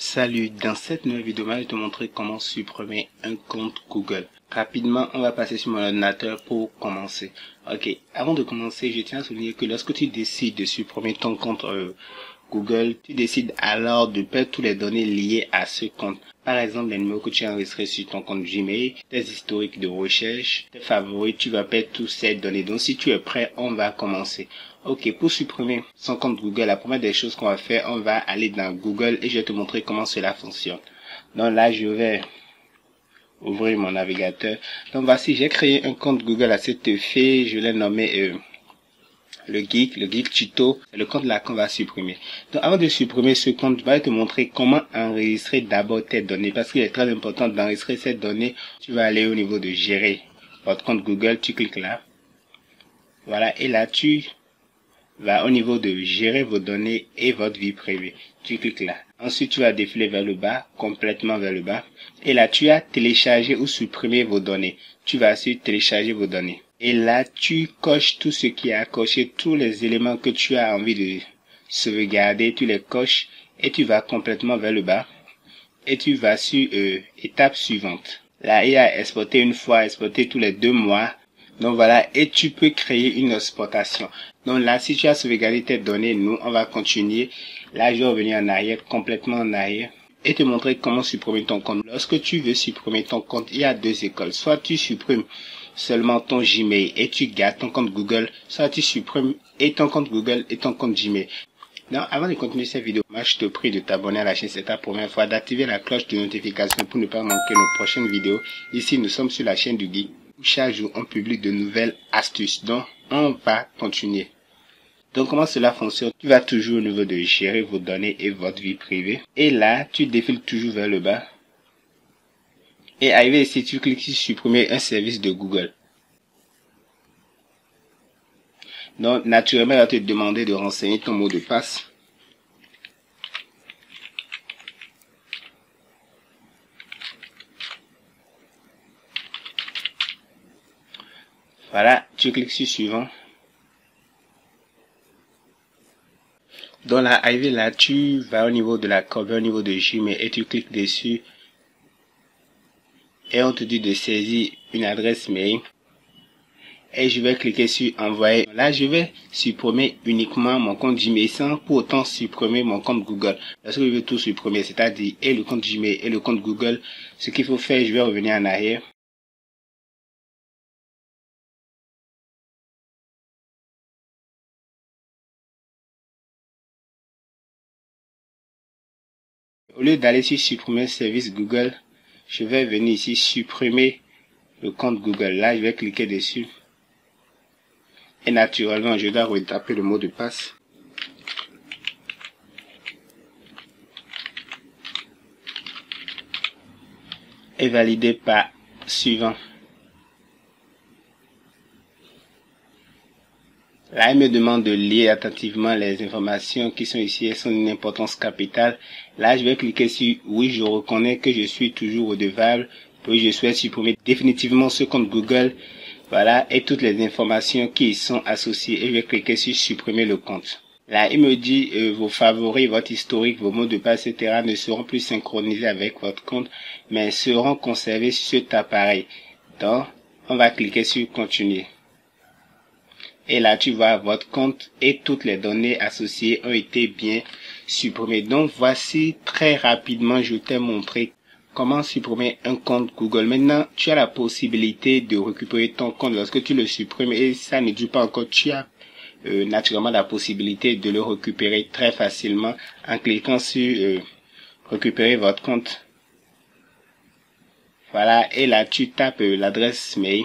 Salut, dans cette nouvelle vidéo, je vais te montrer comment supprimer un compte Google. Rapidement, on va passer sur mon ordinateur pour commencer. Ok, avant de commencer, je tiens à souligner que lorsque tu décides de supprimer ton compte Google, tu décides alors de perdre toutes les données liées à ce compte. Par exemple, les numéros que tu as enregistrés sur ton compte Gmail, tes historiques de recherche, tes favoris, tu vas perdre toutes ces données. Donc si tu es prêt, on va commencer. Ok, pour supprimer son compte Google, la première des choses qu'on va faire, on va aller dans Google et je vais te montrer comment cela fonctionne. Donc là, je vais ouvrir mon navigateur. Donc voici, j'ai créé un compte Google à cet effet, je l'ai nommé le geek tuto, c'est le compte là qu'on va supprimer. Donc avant de supprimer ce compte, je vais te montrer comment enregistrer d'abord tes données, parce qu'il est très important d'enregistrer ces données. Tu vas aller au niveau de gérer votre compte Google, tu cliques là. Voilà, et là tu vas au niveau de gérer vos données et votre vie privée. Tu cliques là. Ensuite, tu vas défiler vers le bas, complètement vers le bas. Et là, tu as téléchargé ou supprimé vos données. Tu vas sur télécharger vos données. Et là, tu coches tout ce qui est à cocher, tous les éléments que tu as envie de sauvegarder, tu les coches et tu vas complètement vers le bas. Et tu vas sur étape suivante. Là, il y a exporter une fois, exporter tous les 2 mois. Donc voilà, et tu peux créer une exportation. Donc là, si tu as sauvegardé tes données, nous, on va continuer. Là, je vais revenir en arrière, complètement en arrière, et te montrer comment supprimer ton compte. Lorsque tu veux supprimer ton compte, il y a 2 écoles. Soit tu supprimes seulement ton Gmail et tu gardes ton compte Google, soit tu supprimes et ton compte Google et ton compte Gmail. Donc, avant de continuer cette vidéo, moi, je te prie de t'abonner à la chaîne, c'est ta première fois, d'activer la cloche de notification pour ne pas manquer nos prochaines vidéos. Ici, nous sommes sur la chaîne du Geek. Chaque jour, on publie de nouvelles astuces. Donc, on va continuer. Donc, comment cela fonctionne? Tu vas toujours au niveau de gérer vos données et votre vie privée. Et là, tu défiles toujours vers le bas. Et arrivé ici, tu cliques sur supprimer un service de Google. Donc, naturellement, il va te demander de renseigner ton mot de passe. Voilà, tu cliques sur suivant. Donc là, arrivé là, tu vas au niveau de la cover, au niveau de Gmail et tu cliques dessus. Et on te dit de saisir une adresse mail. Et je vais cliquer sur envoyer. Là, je vais supprimer uniquement mon compte Gmail sans pour autant supprimer mon compte Google. Parce que je veux tout supprimer, c'est-à-dire et le compte Gmail et le compte Google. Ce qu'il faut faire, je vais revenir en arrière. Au lieu d'aller sur supprimer service Google, je vais venir ici supprimer le compte Google. Là, je vais cliquer dessus. Et naturellement, je dois retaper le mot de passe. Et valider par suivant. Là, il me demande de lire attentivement les informations qui sont ici. Elles sont d'une importance capitale. Là, je vais cliquer sur oui, je reconnais que je suis toujours redevable. Puis je souhaite supprimer définitivement ce compte Google. Voilà, et toutes les informations qui y sont associées. Et je vais cliquer sur supprimer le compte. Là, il me dit vos favoris, votre historique, vos mots de passe, etc. ne seront plus synchronisés avec votre compte, mais seront conservés sur cet appareil. Donc, on va cliquer sur continuer. Et là, tu vois, votre compte et toutes les données associées ont été bien supprimées. Donc, voici très rapidement, je t'ai montré comment supprimer un compte Google. Maintenant, tu as la possibilité de récupérer ton compte lorsque tu le supprimes et ça ne dure pas encore. Tu as naturellement la possibilité de le récupérer très facilement en cliquant sur récupérer votre compte. Voilà, et là, tu tapes l'adresse mail.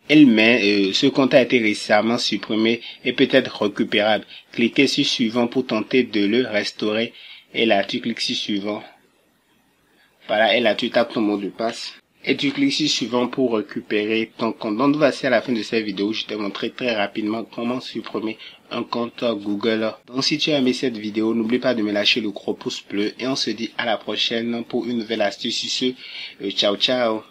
Elle met ce compte a été récemment supprimé et peut être récupérable. Cliquez sur suivant pour tenter de le restaurer. Et là, tu cliques sur suivant. Voilà, et là, tu tapes ton mot de passe. et tu cliques sur suivant pour récupérer ton compte. Donc voici à la fin de cette vidéo, je t'ai montré très rapidement comment supprimer un compte Google. Donc si tu as aimé cette vidéo, n'oublie pas de me lâcher le gros pouce bleu et on se dit à la prochaine pour une nouvelle astuce. Sur ce, ciao ciao.